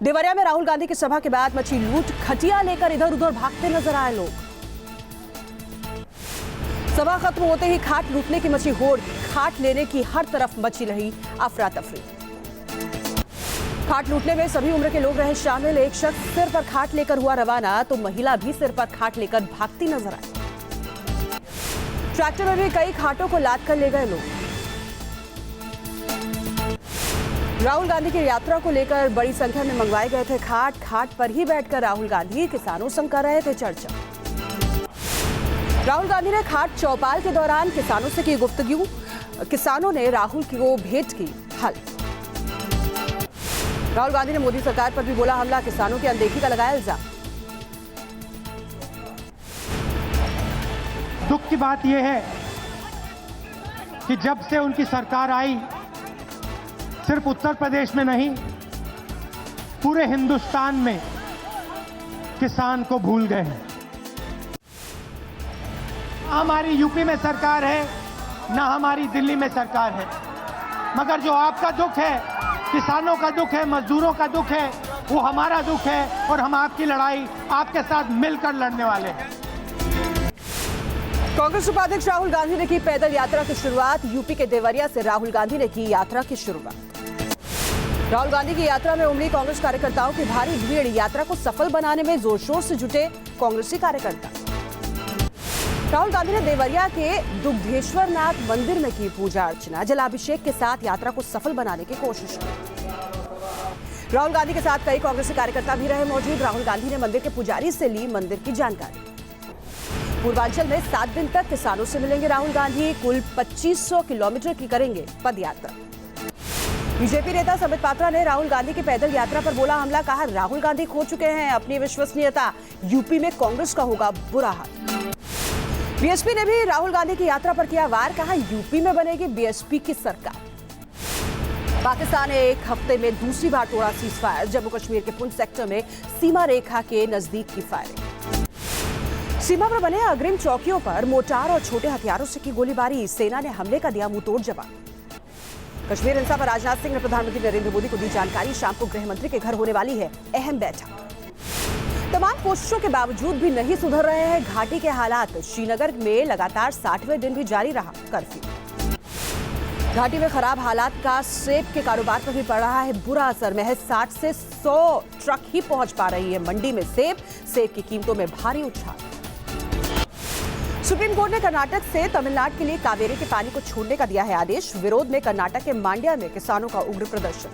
देवरिया में राहुल गांधी की सभा के बाद मची लूट, खटिया लेकर इधर उधर भागते नजर आए लोग। सभा खत्म होते ही खाट लूटने की मची होड़, खाट लेने की हर तरफ मची रही अफरा तफरी। खाट लूटने में सभी उम्र के लोग रहे शामिल। एक शख्स सिर पर खाट लेकर हुआ रवाना तो महिला भी सिर पर खाट लेकर भागती नजर आई। ट्रैक्टर में भी कई खाटों को लाद कर ले गए लोग। राहुल गांधी की यात्रा को लेकर बड़ी संख्या में मंगवाए गए थे खाट। खाट पर ही बैठकर राहुल गांधी किसानों संग कर रहे थे चर्चा। राहुल गांधी ने खाट चौपाल के दौरान किसानों से की गुफ्तगू। किसानों ने राहुल को भेंट की हल। राहुल गांधी ने मोदी सरकार पर भी बोला हमला, किसानों की अनदेखी का लगाया इल्जाम। दुख की बात यह है कि जब से उनकी सरकार आई, सिर्फ उत्तर प्रदेश में नहीं, पूरे हिंदुस्तान में किसान को भूल गए हैं। हमारी यूपी में सरकार है, ना हमारी दिल्ली में सरकार है, मगर जो आपका दुख है, किसानों का दुख है, मजदूरों का दुख है, वो हमारा दुख है और हम आपकी लड़ाई आपके साथ मिलकर लड़ने वाले हैं। कांग्रेस उपाध्यक्ष राहुल गांधी ने की पैदल यात्रा की शुरुआत। यूपी के देवरिया से राहुल गांधी ने की यात्रा की शुरुआत। राहुल गांधी की यात्रा में उमड़ी कांग्रेस कार्यकर्ताओं की भारी भीड़। यात्रा को सफल बनाने में जोर शोर से जुटे कांग्रेसी कार्यकर्ता। राहुल गांधी ने देवरिया के दुग्धेश्वर नाथ मंदिर में की पूजा अर्चना। जलाभिषेक के साथ यात्रा को सफल बनाने की कोशिश की। राहुल गांधी के साथ कई कांग्रेसी कार्यकर्ता भी रहे मौजूद। राहुल गांधी ने मंदिर के पुजारी से ली मंदिर की जानकारी। पूर्वांचल में 7 दिन तक किसानों से मिलेंगे राहुल गांधी। कुल 2500 किलोमीटर की करेंगे पद यात्रा। बीजेपी नेता संबित पात्रा ने राहुल गांधी की पैदल यात्रा पर बोला हमला। कहा राहुल गांधी खो चुके हैं अपनी विश्वसनीयता, यूपी में कांग्रेस का होगा बुरा हाल। बीएसपी ने भी राहुल गांधी की यात्रा पर किया वार। कहा यूपी में बनेगी बीएसपी की सरकार। पाकिस्तान ने एक हफ्ते में दूसरी बार तोड़ा सीजफायर। जम्मू कश्मीर के पुंछ सेक्टर में सीमा रेखा के नजदीक की फायरिंग। सीमा पर बने अग्रिम चौकियों पर मोर्टार और छोटे हथियारों से की गोलीबारी। सेना ने हमले का दिया मुंहतोड़ जवाब। कश्मीर हिंसा पर राजनाथ सिंह ने प्रधानमंत्री नरेंद्र मोदी को दी जानकारी। शाम को गृह मंत्री के घर होने वाली है अहम बैठक। तमाम कोशिशों के बावजूद भी नहीं सुधर रहे हैं घाटी के हालात। श्रीनगर में लगातार 60वें दिन भी जारी रहा कर्फ्यू। घाटी में खराब हालात का सेब के कारोबार पर भी पड़ रहा है बुरा असर। महज 60 से 100 ट्रक ही पहुंच पा रही है मंडी में सेब की कीमतों में भारी उछाल। सुप्रीम कोर्ट ने कर्नाटक से तमिलनाडु के लिए कावेरी के पानी को छोड़ने का दिया है आदेश। विरोध में कर्नाटक के मांड्या में किसानों का उग्र प्रदर्शन।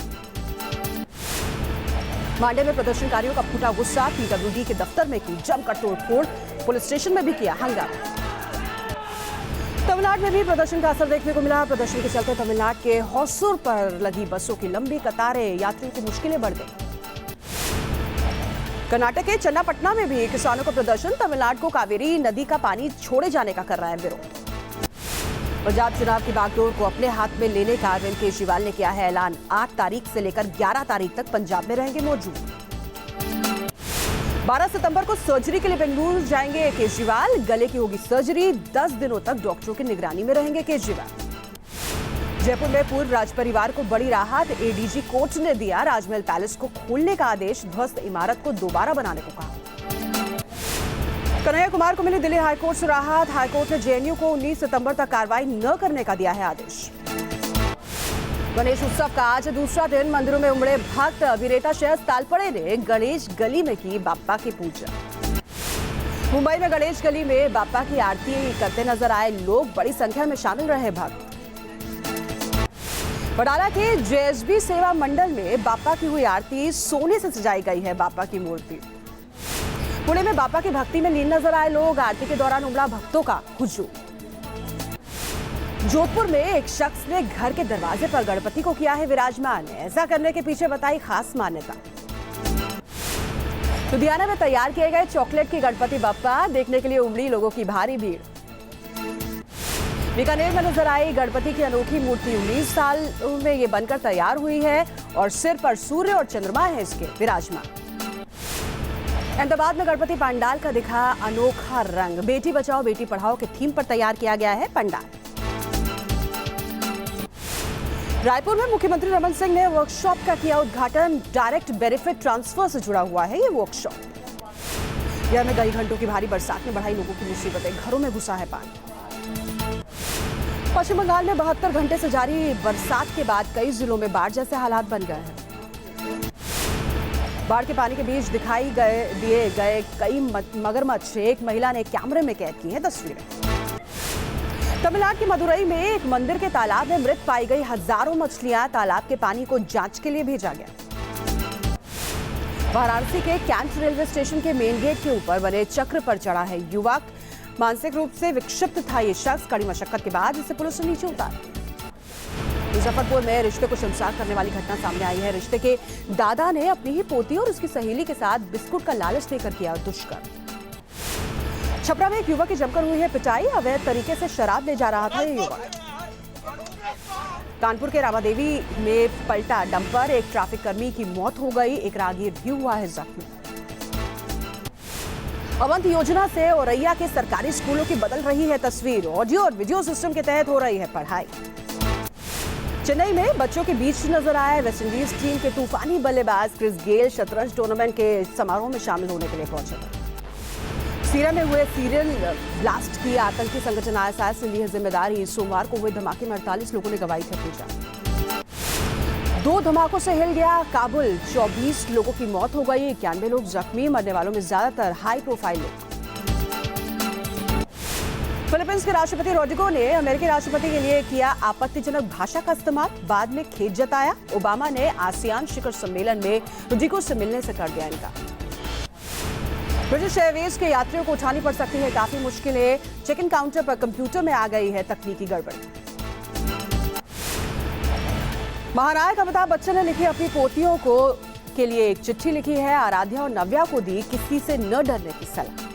मांड्या में प्रदर्शनकारियों का फूटा गुस्सा। पीडब्ल्यूडी के दफ्तर में की जमकर तोड़फोड़। पुलिस स्टेशन में भी किया हंगामा। तमिलनाडु में भी प्रदर्शन का असर देखने को मिला। प्रदर्शन के चलते तमिलनाडु के होसुर पर लगी बसों की लंबी कतारें, यात्रियों की मुश्किलें बढ़ गई। कर्नाटक के चन्नापटना में भी किसानों का प्रदर्शन। तमिलनाडु को कावेरी नदी का पानी छोड़े जाने का कर रहा है विरोध। पंजाब चुनाव की बागडोर को अपने हाथ में लेने का अरविंद केजरीवाल ने किया है ऐलान। 8 तारीख से लेकर 11 तारीख तक पंजाब में रहेंगे मौजूद। 12 सितंबर को सर्जरी के लिए बेंगलुरु जाएंगे केजरीवाल। गले की होगी सर्जरी। 10 दिनों तक डॉक्टरों की निगरानी में रहेंगे केजरीवाल। जयपुर में पूर्व राज परिवार को बड़ी राहत। एडीजी कोर्ट ने दिया राजमहल पैलेस को खोलने का आदेश। ध्वस्त इमारत को दोबारा बनाने को कहा। कन्हैया कुमार को मिली दिल्ली हाईकोर्ट से राहत। हाईकोर्ट ने जेएनयू को 19 सितंबर तक कार्रवाई न करने का दिया है आदेश। गणेश उत्सव का आज दूसरा दिन। मंदिरों में उमड़े भक्त। अभिनेता श्रेयस तालपड़े ने गणेश गली में की बाप्पा की पूजा। मुंबई में गणेश गली में बाप्पा की आरती करते नजर आए लोग। बड़ी संख्या में शामिल रहे भक्त। बडाला के जेएसबी सेवा मंडल में बाप्पा की हुई आरती। सोने से सजाई गई है बाप्पा की मूर्ति। पुणे में बाप्पा की भक्ति में लीन नजर आए लोग। आरती के दौरान उमड़ा भक्तों का हुजूम। जोधपुर में एक शख्स ने घर के दरवाजे पर गणपति को किया है विराजमान। ऐसा करने के पीछे बताई खास मान्यता। लुधियाना में तैयार किए गए चॉकलेट की गणपति बप्पा देखने के लिए उमड़ी लोगों की भारी भीड़। बीकानेर में नजर आई गणपति की अनोखी मूर्ति। 19 साल में ये बनकर तैयार हुई है और सिर पर सूर्य और चंद्रमा है इसके विराजमान। अहमदाबाद में गणपति पंडाल का दिखा अनोखा रंग। बेटी बचाओ बेटी पढ़ाओ के थीम पर तैयार किया गया है पंडाल। रायपुर में मुख्यमंत्री रमन सिंह ने वर्कशॉप का किया उद्घाटन। डायरेक्ट बेनिफिट ट्रांसफर से जुड़ा हुआ है ये वर्कशॉप। यह में कई घंटों की भारी बरसात ने बढ़ाई लोगों की मुसीबतें, घरों में घुसा है पानी। पश्चिम बंगाल में 72 घंटे से जारी बरसात के बाद कई जिलों में बाढ़ जैसे हालात बन गए हैं। बाढ़ के पानी के बीच दिखाई दिए गए कई मगरमच्छ एक महिला ने कैमरे में कैद की है तस्वीरें। तमिलनाडु के मदुरई में एक मंदिर के तालाब में मृत पाई गई हजारों मछलियां, तालाब के पानी को जांच के लिए भेजा गया। वाराणसी के कैंट रेलवे स्टेशन के मेन गेट के ऊपर बने चक्र पर चढ़ा है युवक। मानसिक रूप से विक्षिप्त था ये शख्स। कड़ी मशक्कत के बाद इसे पुलिस ने नीचे उतारा। मुजफ्फरपुर में रिश्ते को शर्मसार करने वाली घटना सामने आई है। रिश्ते के दादा ने अपनी ही पोती और उसकी सहेली के साथ बिस्कुट का लालच देकर किया दुष्कर्म। छपरा में एक युवक की जमकर हुई है पिटाई। अवैध तरीके से शराब ले जा रहा था ये युवक। कानपुर के रामादेवी में पलटा डंपर, एक ट्रैफिक कर्मी की मौत हो गई, एक राहगीर भी हुआ है जख्मी। अवंत योजना से औरैया के सरकारी स्कूलों की बदल रही है तस्वीर। ऑडियो और वीडियो सिस्टम के तहत हो रही है पढ़ाई। चेन्नई में बच्चों के बीच नजर आए वेस्टइंडीज टीम के तूफानी बल्लेबाज क्रिस गेल शतरंज टूर्नामेंट के समारोह में शामिल होने के लिए पहुंचे थे। सीरिया में हुए सीरियल ब्लास्ट की आतंकी संगठन आईएसआईएस ने ली है जिम्मेदारी। सोमवार को हुए धमाके में 48 लोगों ने गंवाई थी अपनी जान। 2 धमाकों से हिल गया काबुल। 24 लोगों की मौत हो गई, 91 लोग जख्मी। मरने वालों में ज्यादातर हाई प्रोफाइल लोग। फिलीपींस के राष्ट्रपति रोड्रिगो ने अमेरिकी राष्ट्रपति के लिए किया आपत्तिजनक भाषा का इस्तेमाल, बाद में खेद जताया। ओबामा ने आसियान शिखर सम्मेलन में रोड्रिगो से मिलने से कर दिया इनकार। ब्रिटिश एयरवेज के यात्रियों को उठानी पड़ सकती है काफी मुश्किलें। चेक इन काउंटर पर कंप्यूटर में आ गई है तकनीकी गड़बड़ी। महानायक अमिताभ बच्चन ने लिखी अपनी पोतियों को के लिए एक चिट्ठी लिखी है। आराध्या और नव्या को दी किसी से न डरने की सलाह।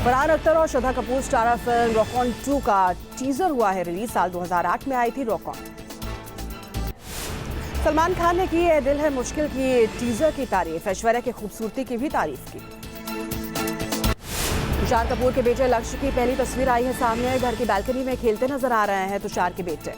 फरहान अख्तर और Shraddha Kapoor starrer film Rock On 2 का टीजर हुआ है रिलीज। साल 2008 में आई थी रॉक ऑन। सलमान खान ने की ये दिल है मुश्किल की टीजर की तारीफ। ऐश्वर्या की खूबसूरती की भी तारीफ की। तुषार कपूर के बेटे लक्ष्य की पहली तस्वीर आई है सामने। घर की बालकनी में खेलते नजर आ रहे हैं तुषार के बेटे।